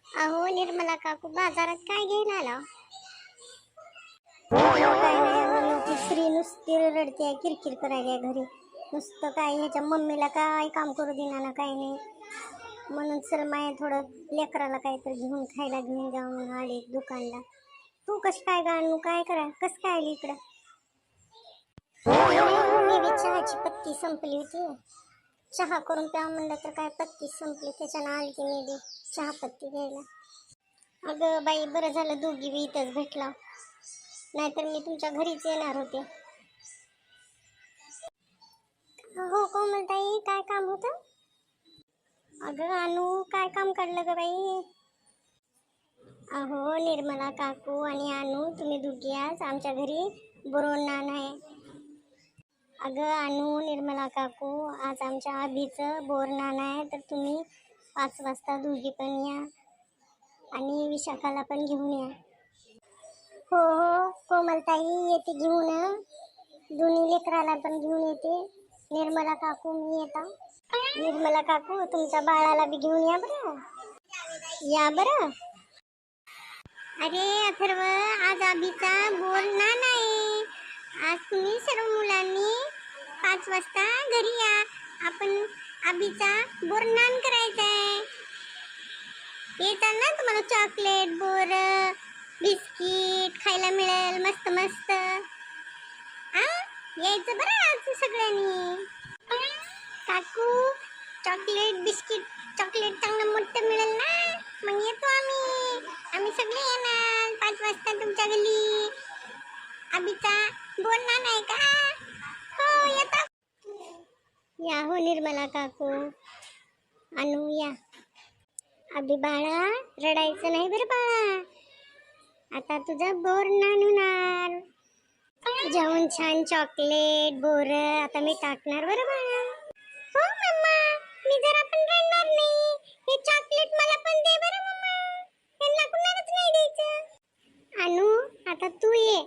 अहो निर्मला काकू बाजारात काय घेऊन आला? काय नाही अहो, ती श्री नुसती रडते, किरकिर करायला घरी. नुसतं काय ह्याच्या मम्मीला काय काम करू देणार ना काय नाही. म्हणून चल माय थोडं लेकराला काहीतरी घेऊन खायला घेऊन जाऊन आले दुकानला. तू कशी काय गाणू काय करा कस काय आली इकडं? मी बी चहाची पत्ती संपली होती. चहा करून प्या म्हणलं तर काय पत्ती संपली, त्याच्यानं आली की मी बी चहा पत्ती घ्यायला. अगं बाई बरं झालं दोघी बी इथंच भेटला, नाहीतर मी तुमच्या घरीच येणार होते. हो कोमलताई काय काम होतं? अगं अनु काय काम काढलं ग बाई? अहो निर्मला काकू आणि अनु तुम्ही दोघी आज आमच्या घरी बोरवणार आहे. अगं अनु निर्मला काकू आज आमच्या आबीचं बोरनान आहे, तर तुम्ही 5 वाजता दोघी पण या आणि विशाखाला पण घेऊन या. हो हो कोमलताई येते घेऊन, दोन्ही लेकराला पण घेऊन येते. निर्मला काकू मी येता. निर्मला काकू तुमच्या बाळाला बी घेऊन या बरं. या बरं. अरे अथर्व आज आबीचा बोरनान आहे. आज तुम्ही सर्व मुलांनी 5 वाजता घरी या, आपण आबीचा बोरनान करायचा आहे. येतात ना तुम्हाला चॉकलेट बोर बिस्किट खायला मिळेल मस्त मस्त. यायचं बरं आज सगळ्यांनी. काकू चॉकलेट बिस्किट चॉकलेट चांगलं मोठं मिळेल ना, मग येतो आम्ही सगळे येणार 5 वाजता तुमच्या घरी. आबीचा बोलणार नाही का? हो येतो. या हो निर्मला काकू अनु या. अबी बाळा रडायचं नाही बरं बाळा, आता तुझं बोरनान होणार. तुझ्याहून छान चॉकलेट बोर आता मी टाकणार बरं बाळा. हो मम्मा मी जरा पण रडणार नाही. हे चॉकलेट मला पण दे बरं मम्मा, यांना कुणालाच नाही द्यायचं. अनु आता तू ये.